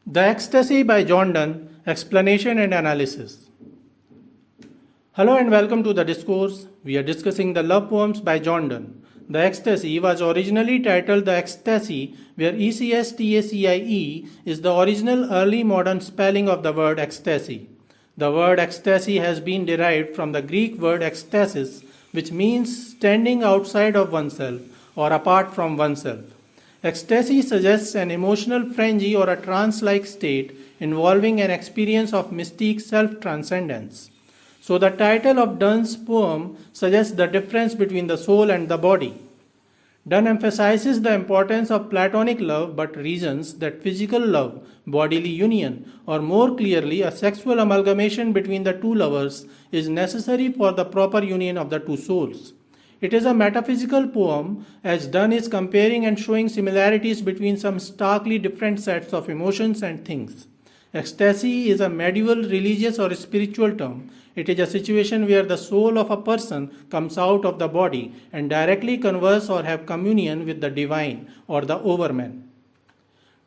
The Ecstasy by Donne, Explanation and Analysis. Hello and welcome to the discourse. We are discussing the love poems by Donne. The Ecstasy was originally titled the Ecstacie, where Ecstacie is the original early modern spelling of the word ecstasy. The word ecstasy has been derived from the Greek word ekstasis, which means standing outside of oneself or apart from oneself. Ecstasy suggests an emotional frenzy or a trance-like state involving an experience of mystique self-transcendence. So the title of Donne's poem suggests the difference between the soul and the body. Donne emphasizes the importance of Platonic love but reasons that physical love, bodily union, or more clearly a sexual amalgamation between the two lovers is necessary for the proper union of the two souls. It is a metaphysical poem as Donne is comparing and showing similarities between some starkly different sets of emotions and things. Ecstasy is a medieval religious or spiritual term. It is a situation where the soul of a person comes out of the body and directly converse or have communion with the divine or the Overman.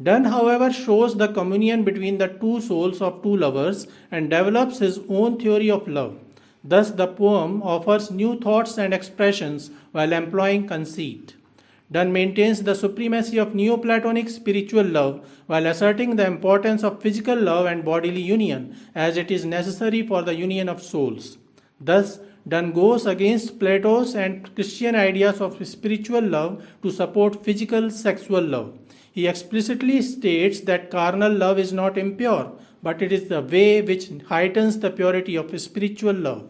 Donne, however, shows the communion between the two souls of two lovers and develops his own theory of love. Thus, the poem offers new thoughts and expressions while employing conceit. Donne maintains the supremacy of Neoplatonic spiritual love while asserting the importance of physical love and bodily union as it is necessary for the union of souls. Thus, Donne goes against Plato's and Christian ideas of spiritual love to support physical sexual love. He explicitly states that carnal love is not impure, but it is the way which heightens the purity of spiritual love.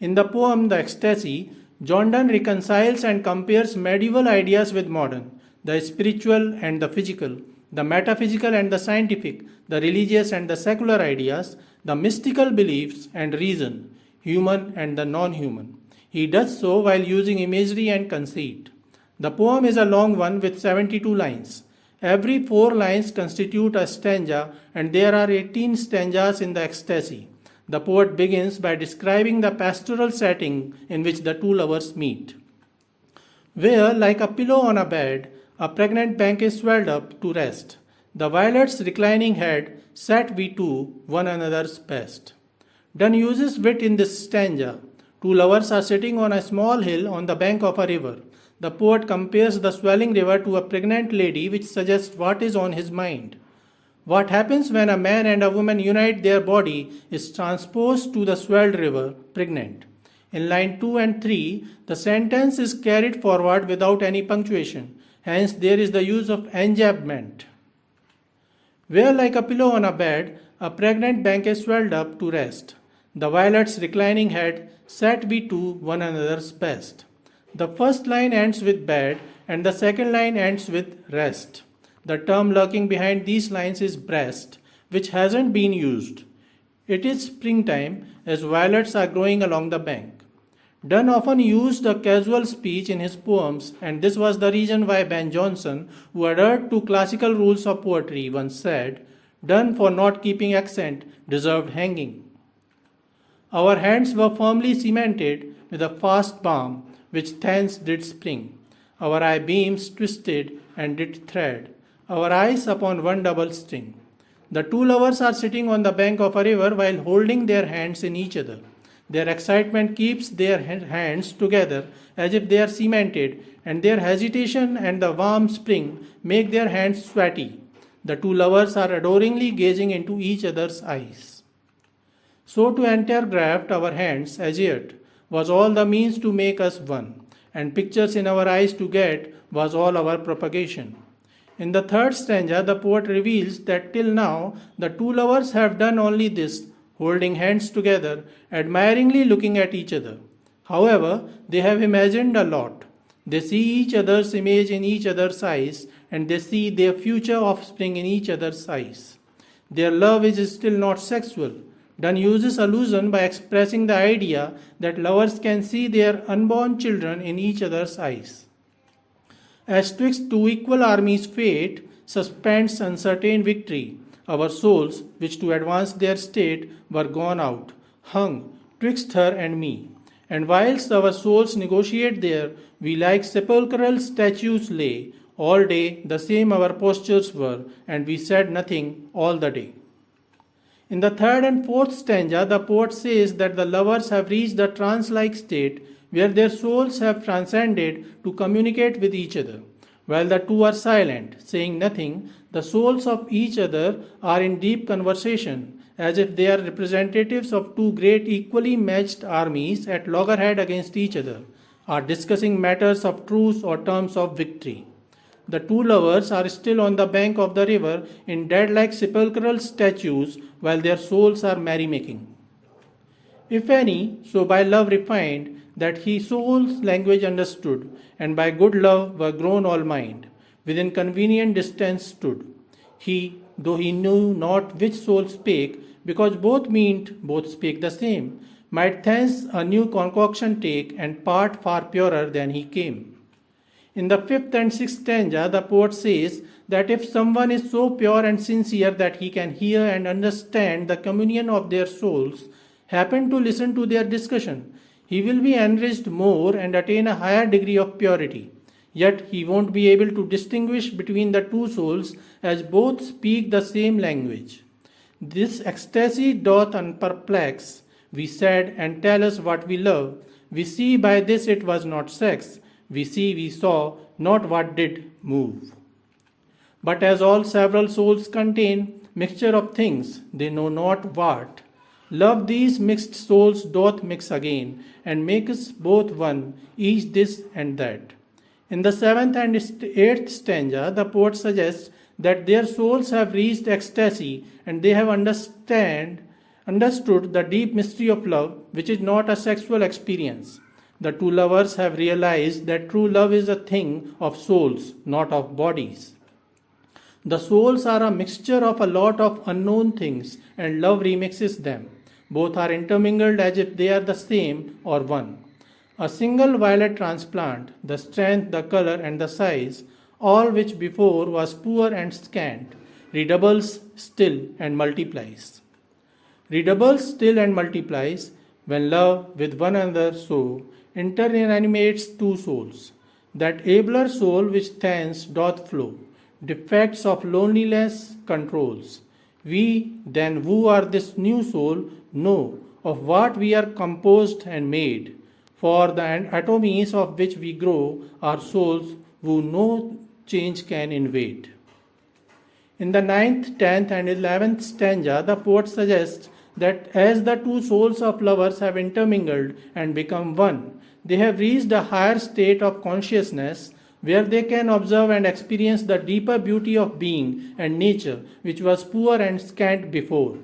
In the poem The Ecstasy, Donne reconciles and compares medieval ideas with modern, the spiritual and the physical, the metaphysical and the scientific, the religious and the secular ideas, the mystical beliefs and reason, human and the non-human. He does so while using imagery and conceit. The poem is a long one with 72 lines. Every 4 lines constitute a stanza and there are 18 stanzas in the Ecstasy. The poet begins by describing the pastoral setting in which the two lovers meet. Where, like a pillow on a bed, a pregnant bank is swelled up to rest. The violet's reclining head sat we two one another's best. Donne uses wit in this stanza. Two lovers are sitting on a small hill on the bank of a river. The poet compares the swelling river to a pregnant lady, which suggests what is on his mind. What happens when a man and a woman unite their body is transposed to the swelled river, pregnant. In line 2 and 3, the sentence is carried forward without any punctuation. Hence, there is the use of enjambment. Where, like a pillow on a bed, a pregnant bank is swelled up to rest. The violet's reclining head sat we two one another's best. The first line ends with bed and the second line ends with rest. The term lurking behind these lines is breast, which hasn't been used. It is springtime as violets are growing along the bank. Donne often used a casual speech in his poems, and this was the reason why Ben Jonson, who adhered to classical rules of poetry, once said, "Donne for not keeping accent deserved hanging." Our hands were firmly cemented with a fast balm, which thence did spring. Our eye beams twisted and did thread. Our eyes upon one double string. The two lovers are sitting on the bank of a river while holding their hands in each other. Their excitement keeps their hands together as if they are cemented, and their hesitation and the warm spring make their hands sweaty. The two lovers are adoringly gazing into each other's eyes. So to intergraft our hands as yet was all the means to make us one, and pictures in our eyes to get was all our propagation. In the third stanza, the poet reveals that till now the two lovers have done only this, holding hands together, admiringly looking at each other. However, they have imagined a lot. They see each other's image in each other's eyes, and they see their future offspring in each other's eyes. Their love is still not sexual. Donne uses allusion by expressing the idea that lovers can see their unborn children in each other's eyes. As twixt two equal armies fate suspends uncertain victory, our souls, which to advance their state were gone out, hung twixt her and me. And whilst our souls negotiate there, we like sepulchral statues lay All day the same our postures were, and we said nothing all the day. In the third and fourth stanza, the poet says that the lovers have reached the trance-like state where their souls have transcended to communicate with each other. While the two are silent, saying nothing, the souls of each other are in deep conversation, as if they are representatives of two great equally matched armies at loggerhead against each other, are discussing matters of truce or terms of victory. The two lovers are still on the bank of the river in dead-like sepulchral statues while their souls are merrymaking. If any, so by love refined, that he soul's language understood, and by good love were grown all mind, within convenient distance stood. He, though he knew not which soul spake, because both meant both spake the same, might thence a new concoction take, and part far purer than he came. In the fifth and sixth stanza, the poet says that if someone is so pure and sincere that he can hear and understand the communion of their souls, happen to listen to their discussion, he will be enriched more and attain a higher degree of purity. Yet he won't be able to distinguish between the two souls, as both speak the same language. This ecstasy doth unperplex, we said, and tell us what we love. We see by this it was not sex. We see, we saw, not what did move. But as all several souls contain mixture of things, they know not what. Love these mixed souls doth mix again, and makes both one, each this and that. In the seventh and eighth stanza, the poet suggests that their souls have reached ecstasy, and they have understood the deep mystery of love, which is not a sexual experience. The two lovers have realized that true love is a thing of souls, not of bodies. The souls are a mixture of a lot of unknown things, and love remixes them. Both are intermingled as if they are the same or one. A single violet transplant, the strength, the color, and the size, all which before was poor and scant, redoubles still and multiplies. Redoubles still and multiplies when love with one another so interanimates two souls. That abler soul which thence doth flow, defects of loneliness controls. We then who are this new soul know of what we are composed and made, for the atomies of which we grow are souls who no change can invade. In the ninth, 10th, and 11th stanza, the poet suggests that as the two souls of lovers have intermingled and become one, they have reached a higher state of consciousness where they can observe and experience the deeper beauty of being and nature which was poor and scant before.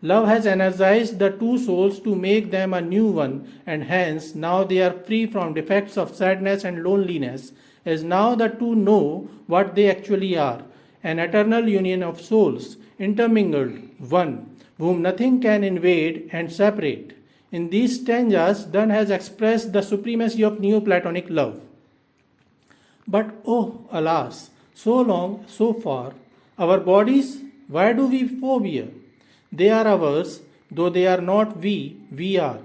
Love has energized the two souls to make them a new one, and hence now they are free from defects of sadness and loneliness, as now the two know what they actually are, an eternal union of souls, intermingled, one, whom nothing can invade and separate. In these stanzas, Donne has expressed the supremacy of Neoplatonic love. But oh, alas, so long, so far, our bodies, why do we phobia? They are ours, though they are not we are.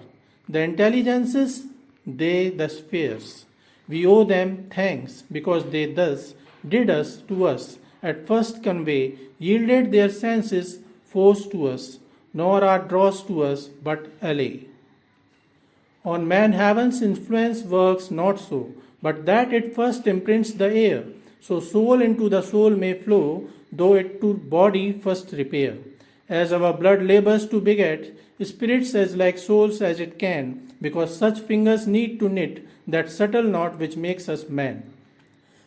The intelligences, they the spheres. We owe them thanks because they thus did us to us, at first convey, yielded their senses, forced to us, nor are draws to us, but allay. On man heaven's influence works not so, but that it first imprints the air, so soul into the soul may flow, though it to body first repair. As our blood labors to beget, spirits as like souls as it can, because such fingers need to knit that subtle knot which makes us man.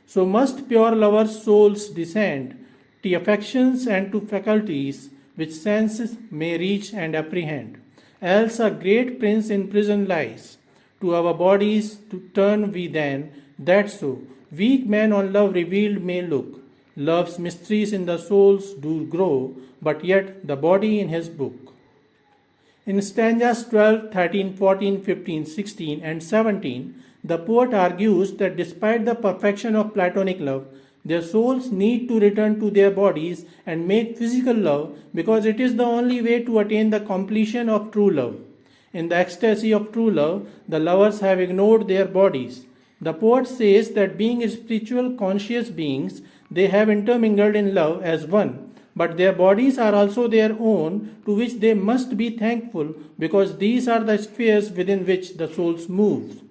So must pure lovers' souls descend to affections and to faculties which senses may reach and apprehend. Else a great prince in prison lies. To our bodies to turn we then, that so, weak men on love revealed may look. Love's mysteries in the souls do grow, but yet the body in his book. In stanzas 12, 13, 14, 15, 16, and 17, the poet argues that despite the perfection of Platonic love, their souls need to return to their bodies and make physical love because it is the only way to attain the completion of true love. In the ecstasy of true love, the lovers have ignored their bodies. The poet says that being spiritual conscious beings, they have intermingled in love as one, but their bodies are also their own, to which they must be thankful because these are the spheres within which the souls move.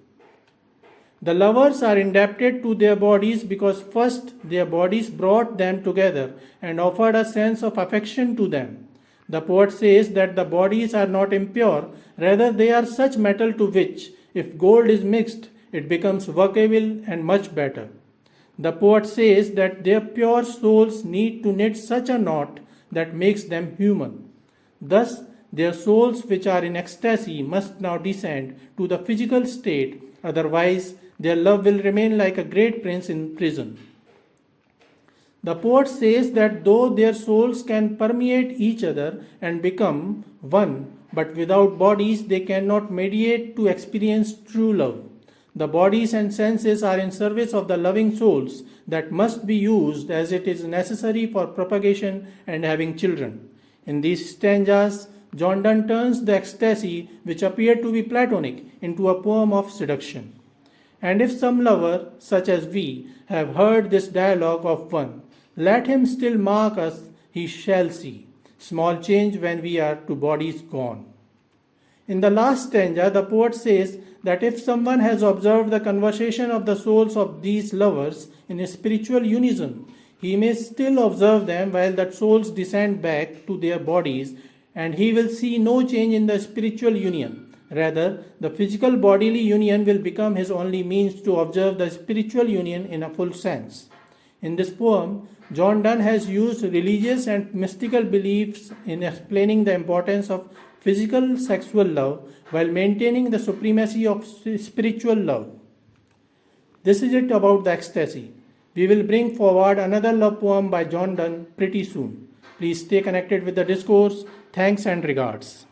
The lovers are indebted to their bodies because first their bodies brought them together and offered a sense of affection to them. The poet says that the bodies are not impure, rather they are such metal to which, if gold is mixed, it becomes workable and much better. The poet says that their pure souls need to knit such a knot that makes them human. Thus, their souls which are in ecstasy must now descend to the physical state, otherwise their love will remain like a great prince in prison. The poet says that though their souls can permeate each other and become one, but without bodies they cannot mediate to experience true love. The bodies and senses are in service of the loving souls that must be used as it is necessary for propagation and having children. In these stanzas, Donne turns the ecstasy, which appeared to be Platonic, into a poem of seduction. And if some lover, such as we, have heard this dialogue of one, let him still mark us, he shall see. Small change when we are to bodies gone. In the last stanza, the poet says that if someone has observed the conversation of the souls of these lovers in a spiritual unison, he may still observe them while the souls descend back to their bodies, and he will see no change in the spiritual union. Rather, the physical bodily union will become his only means to observe the spiritual union in a full sense. In this poem, Donne has used religious and mystical beliefs in explaining the importance of physical sexual love while maintaining the supremacy of spiritual love. This is it about the ecstasy. We will bring forward another love poem by Donne pretty soon. Please stay connected with the discourse. Thanks and regards.